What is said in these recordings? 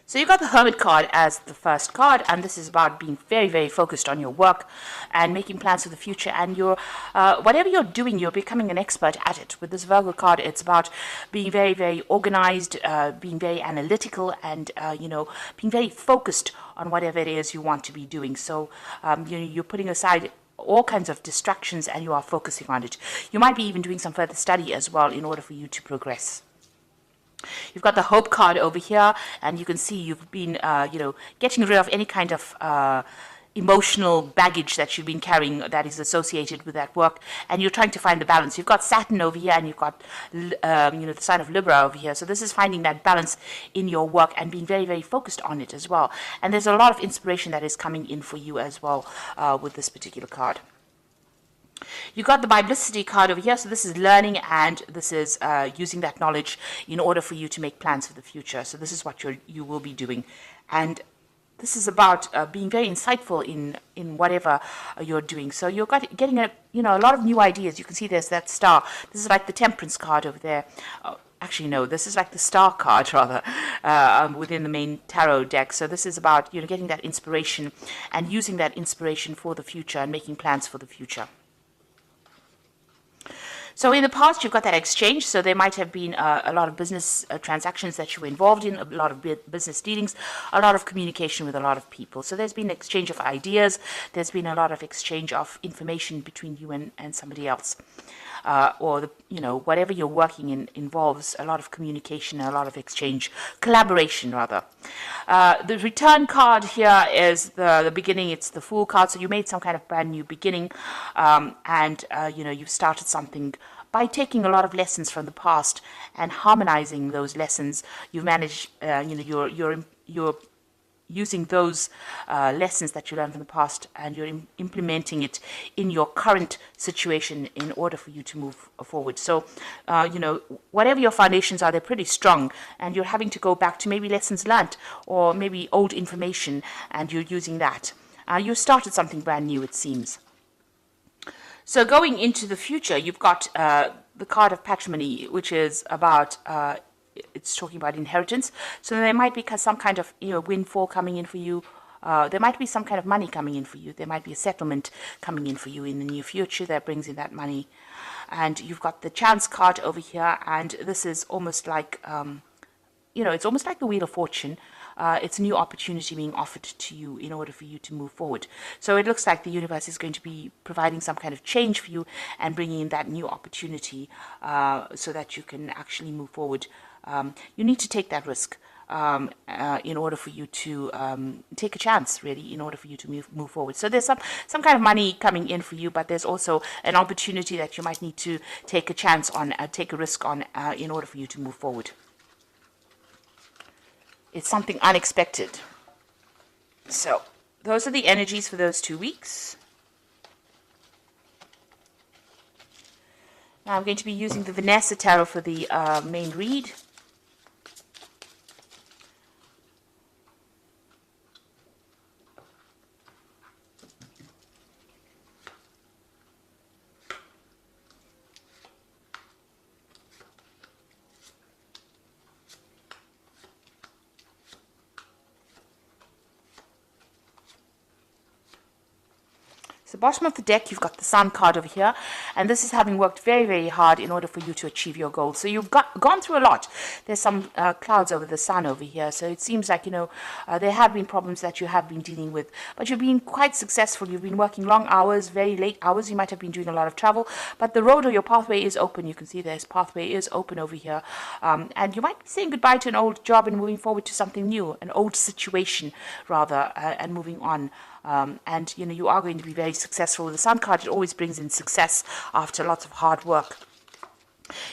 So you got the Hermit card as the first card, and this is about being very, very focused on your work and making plans for the future. And whatever you're doing, you're becoming an expert at it. With this Virgo card, it's about being very, very organized, being very analytical, and being very focused on whatever it is you want to be doing. So you're putting aside all kinds of distractions and you are focusing on it. You might be even doing some further study as well in order for you to progress. You've got the Hope card over here, and you can see you've been, getting rid of any kind of emotional baggage that you've been carrying that is associated with that work, and you're trying to find the balance. You've got Saturn over here, and you've got, the sign of Libra over here. So this is finding that balance in your work and being very, very focused on it as well. And there's a lot of inspiration that is coming in for you as well with this particular card. You got the Biblicity card over here, so this is learning, and this is using that knowledge in order for you to make plans for the future. So this is what you will be doing, and this is about being very insightful in whatever you're doing. So you're getting a lot of new ideas. You can see there's that star. This is like the Temperance card over there. Actually, no, this is like the Star card, rather, within the main tarot deck. So this is about getting that inspiration and using that inspiration for the future and making plans for the future. So in the past, you've got that exchange. So there might have been a lot of business transactions that you were involved in, a lot of business dealings, a lot of communication with a lot of people. So there's been an exchange of ideas. There's been a lot of exchange of information between you and somebody else. Whatever you're working in involves a lot of communication, a lot of exchange, collaboration rather. The Return card here is the beginning. It's the Fool card. So you made some kind of brand new beginning, you've started something by taking a lot of lessons from the past and harmonizing those lessons. You've managed, you're using those lessons that you learned from the past, and you're implementing it in your current situation in order for you to move forward. So, whatever your foundations are, they're pretty strong, and you're having to go back to maybe lessons learned or maybe old information, and you're using that. You started something brand new, it seems. So going into the future, you've got the card of Patrimony, which is about it's talking about inheritance. So there might be some kind of windfall coming in for you. There might be some kind of money coming in for you. There might be a settlement coming in for you in the near future that brings in that money. And you've got the Chance card over here, and this is almost like it's almost like the Wheel of Fortune. It's a new opportunity being offered to you in order for you to move forward. So it looks like the universe is going to be providing some kind of change for you and bringing in that new opportunity so that you can actually move forward. You need to take that risk in order for you to take a chance, really, in order for you to move forward. So there's some kind of money coming in for you, but there's also an opportunity that you might need to take a chance on, take a risk on in order for you to move forward. It's something unexpected. So those are the energies for those 2 weeks. Now I'm going to be using the Vanessa Tarot for the main read. The bottom of the deck, you've got the Sun card over here, and this is having worked very, very hard in order for you to achieve your goals. So you've gone through a lot. There's some clouds over the Sun over here, so it seems like there have been problems that you have been dealing with, but you've been quite successful. You've been working long hours, very late hours. You might have been doing a lot of travel, but the road or your pathway is open. You can see this pathway is open over here, and you might be saying goodbye to an old job and moving forward to something new, an old situation rather, and moving on. You are going to be very successful. The Sun card, it always brings in success after lots of hard work.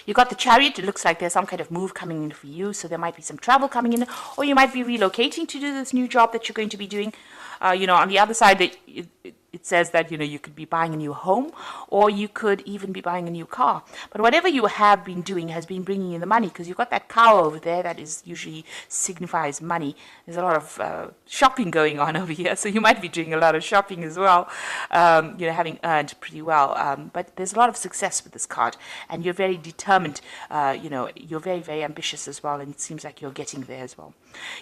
You got the Chariot. It looks like there's some kind of move coming in for you, so there might be some travel coming in, or you might be relocating to do this new job that you're going to be doing. On the other side, it it says that, you could be buying a new home, or you could even be buying a new car. But whatever you have been doing has been bringing in the money, because you've got that cow over there that is usually signifies money. There's a lot of shopping going on over here, so you might be doing a lot of shopping as well, having earned pretty well. But there's a lot of success with this card, and you're very determined. You're very, very ambitious as well, and it seems like you're getting there as well.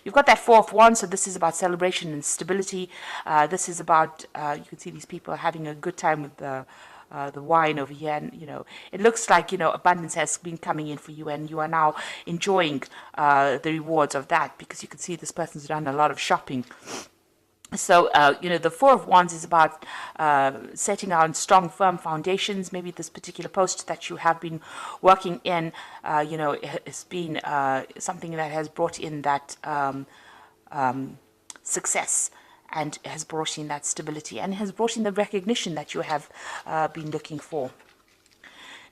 You've got that Four of Wands, so this is about celebration and stability. This is about, you can see these people are having a good time with the wine over here, and it looks like abundance has been coming in for you, and you are now enjoying the rewards of that, because you can see this person's done a lot of shopping. So, the Four of Wands is about setting out strong, firm foundations. Maybe this particular post that you have been working in, it's been something that has brought in that success, and has brought in that stability, and has brought in the recognition that you have been looking for.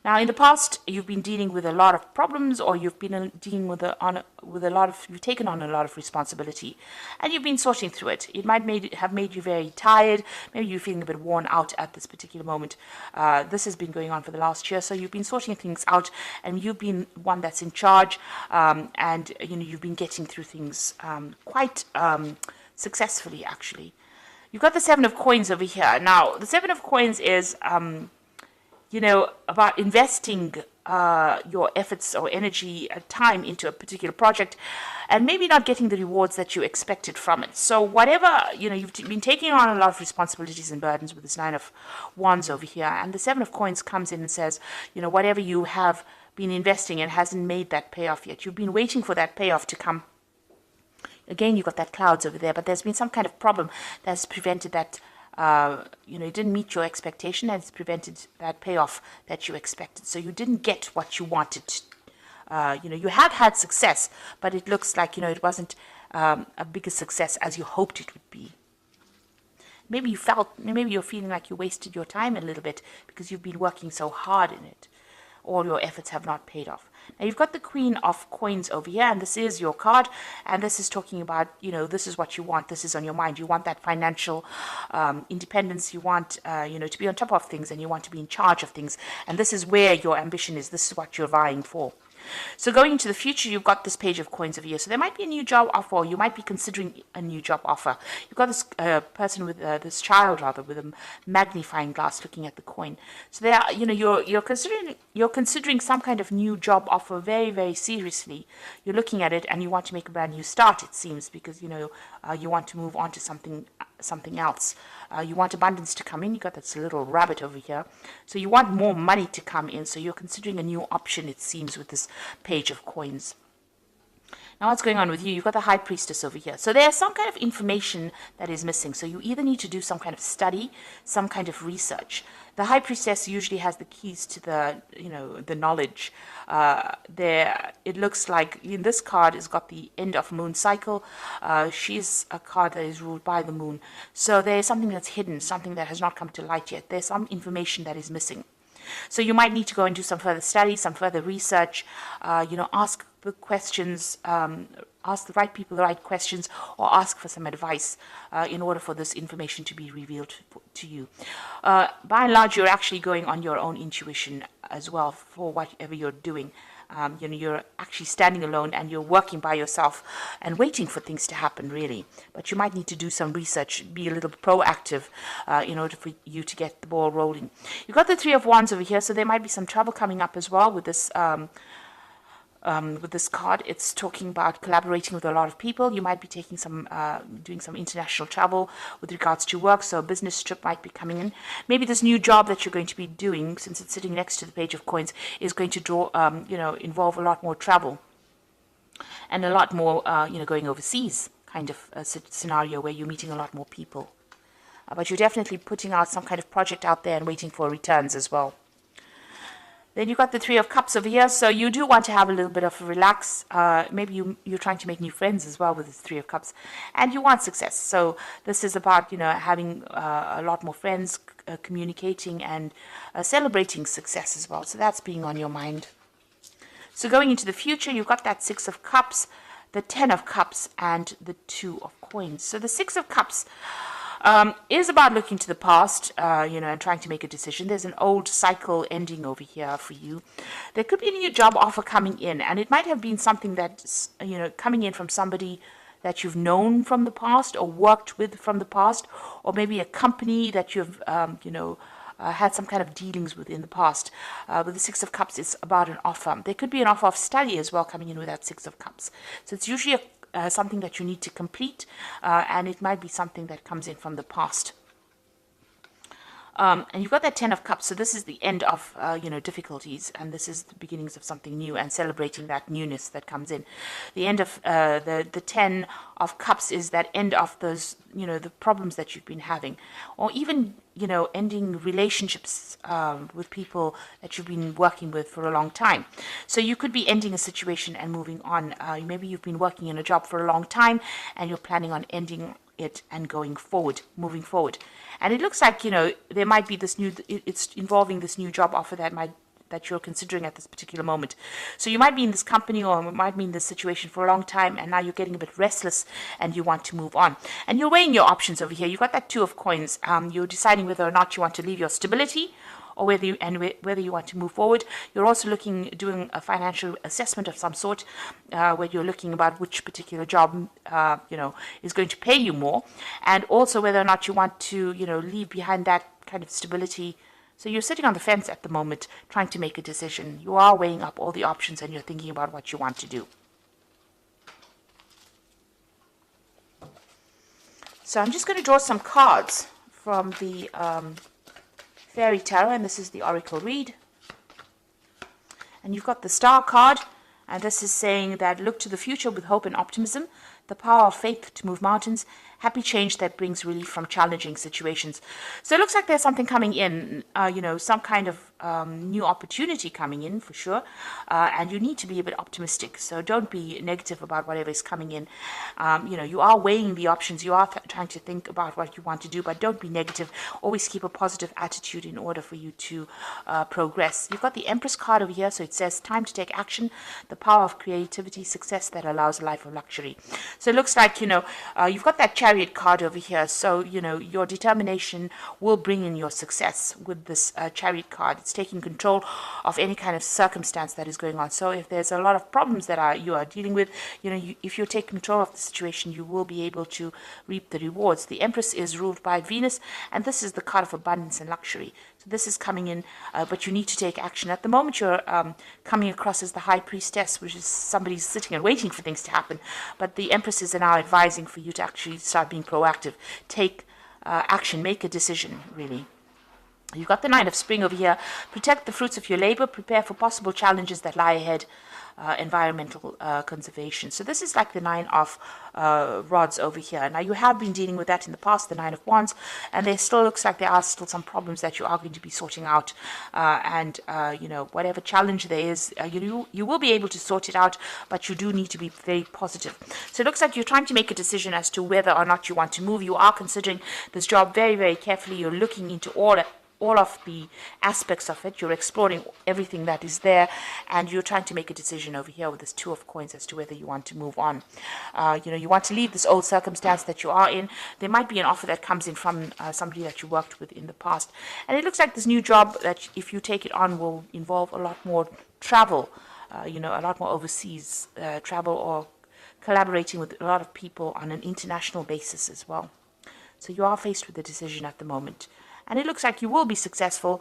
Now, in the past, you've been dealing with a lot of problems, or you've been dealing with you've taken on a lot of responsibility, and you've been sorting through it. It might have made you very tired. Maybe you're feeling a bit worn out at this particular moment. This has been going on for the last year, so you've been sorting things out, and you've been one that's in charge, and you've been getting through things quite successfully, actually. You've got the Seven of Coins over here. Now, the Seven of Coins is about investing your efforts or energy, time into a particular project, and maybe not getting the rewards that you expected from it. So whatever, you've been taking on a lot of responsibilities and burdens with this Nine of Wands over here, and the Seven of Coins comes in and says, whatever you have been investing in hasn't made that payoff yet. You've been waiting for that payoff to come. Again, you've got that clouds over there, but there's been some kind of problem that's prevented that. It didn't meet your expectation, and it's prevented that payoff that you expected. So you didn't get what you wanted. You have had success, but it looks like, it wasn't a bigger success as you hoped it would be. Maybe you're feeling like you wasted your time a little bit because you've been working so hard in it. All your efforts have not paid off. Now, you've got the Queen of Coins over here, and this is your card, and this is talking about, this is what you want, this is on your mind. You want that financial independence, you want, to be on top of things, and you want to be in charge of things, and this is where your ambition is, this is what you're vying for. So going into the future, you've got this Page of Coins over here. So there might be a new job offer, or you might be considering a new job offer. You've got this person with this child, rather, with a magnifying glass looking at the coin. So there, you're considering some kind of new job offer very, very seriously. You're looking at it, and you want to make a brand new start, it seems, because you want to move on to something else. You want abundance to come in. You got this little rabbit over here. So you want more money to come in. So you're considering a new option, it seems, with this Page of Coins. Now, what's going on with you? You've got the High Priestess over here. So there's some kind of information that is missing. So you either need to do some kind of study, some kind of research. The High Priestess usually has the keys to the knowledge. It looks like in this card has got the end of moon cycle. She's a card that is ruled by the moon. So there's something that's hidden, something that has not come to light yet. There's some information that is missing. So you might need to go and do some further study, some further research, ask the questions, ask the right people the right questions, or ask for some advice in order for this information to be revealed to you. By and large, you're actually going on your own intuition as well for whatever you're doing. You're actually standing alone, and you're working by yourself and waiting for things to happen, really. But you might need to do some research, be a little proactive in order for you to get the ball rolling. You've got the Three of Wands over here, so there might be some trouble coming up as well with this card. It's talking about collaborating with a lot of people. You might be taking doing some international travel with regards to work, so a business trip might be coming in. Maybe this new job that you're going to be doing, since it's sitting next to the Page of Coins, is going to involve a lot more travel and a lot more, going overseas kind of a scenario where you're meeting a lot more people. But you're definitely putting out some kind of project out there and waiting for returns as well. Then you've got the Three of Cups over here, so you do want to have a little bit of a relax. Maybe you're trying to make new friends as well with the Three of Cups, and you want success. So this is about having a lot more friends, communicating, and celebrating success as well. So that's being on your mind. So going into the future, you've got that Six of Cups, the Ten of Cups, and the Two of Coins. So the Six of Cups, Is about looking to the past, and trying to make a decision. There's an old cycle ending over here for you. There could be a new job offer coming in, and it might have been something that's, coming in from somebody that you've known from the past or worked with from the past, or maybe a company that you've, had some kind of dealings with in the past. With the Six of Cups, it's about an offer. There could be an offer of study as well coming in with that Six of Cups. So it's usually something that you need to complete, and it might be something that comes in from the past. And you've got that Ten of Cups, so this is the end of, difficulties, and this is the beginnings of something new and celebrating that newness that comes in. The end of the Ten of Cups is that end of those, the problems that you've been having, or even, ending relationships with people that you've been working with for a long time. So you could be ending a situation and moving on. Maybe you've been working in a job for a long time, and you're planning on ending it and moving forward. And it looks like, there might be it's involving this new job offer that you're considering at this particular moment. So you might be in this company or might be in this situation for a long time, and now you're getting a bit restless and you want to move on. And you're weighing your options over here. You've got that Two of Coins. You're deciding whether or not you want to leave your stability, or whether you want to move forward. You're also doing a financial assessment of some sort, where you're looking about which particular job, is going to pay you more, and also whether or not you want to, leave behind that kind of stability. So you're sitting on the fence at the moment, trying to make a decision. You are weighing up all the options, and you're thinking about what you want to do. So I'm just going to draw some cards from the Fairy Tarot, and this is the Oracle read. And you've got the Star card, and this is saying that look to the future with hope and optimism, the power of faith to move mountains, happy change that brings relief from challenging situations. So it looks like there's something coming in, some kind of new opportunity coming in for sure, and you need to be a bit optimistic. So don't be negative about whatever is coming in. You are weighing the options. You are trying to think about what you want to do, but don't be negative. Always keep a positive attitude in order for you to progress. You've got the Empress card over here, so it says time to take action, the power of creativity, success that allows a life of luxury. So it looks like, you've got that Chariot card over here. So, your determination will bring in your success with this Chariot card. It's taking control of any kind of circumstance that is going on. So if there's a lot of problems that you are dealing with, if you take control of the situation, you will be able to reap the rewards. The Empress is ruled by Venus, and this is the card of abundance and luxury. So this is coming in, but you need to take action. At the moment, you're coming across as the High Priestess, which is somebody sitting and waiting for things to happen. But the Empress is now advising for you to actually start being proactive. Take action, make a decision, really. You've got the Nine of Spring over here. Protect the fruits of your labor. Prepare for possible challenges that lie ahead. Environmental conservation. So this is like the Nine of Rods over here. Now you have been dealing with that in the past, the Nine of Wands, and there still looks like there are still some problems that you are going to be sorting out. Whatever challenge there is, you will be able to sort it out, but you do need to be very positive. So it looks like you're trying to make a decision as to whether or not you want to move. You are considering this job very, very carefully. You're looking into all of the aspects of it. You're exploring everything that is there, and you're trying to make a decision over here with this Two of Coins as to whether you want to move on. You want to leave this old circumstance that you are in. There might be an offer that comes in from somebody that you worked with in the past, and it looks like this new job that if you take it on will involve a lot more travel, a lot more overseas travel, or collaborating with a lot of people on an international basis as well. So you are faced with a decision at the moment. And it looks like you will be successful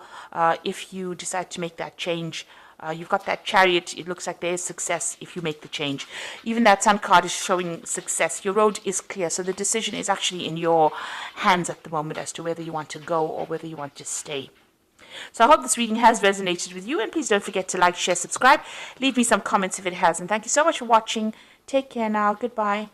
if you decide to make that change. You've got that Chariot. It looks like there is success if you make the change. Even that Sun card is showing success. Your road is clear. So the decision is actually in your hands at the moment as to whether you want to go or whether you want to stay. So I hope this reading has resonated with you. And please don't forget to like, share, subscribe. Leave me some comments if it has. And thank you so much for watching. Take care now. Goodbye.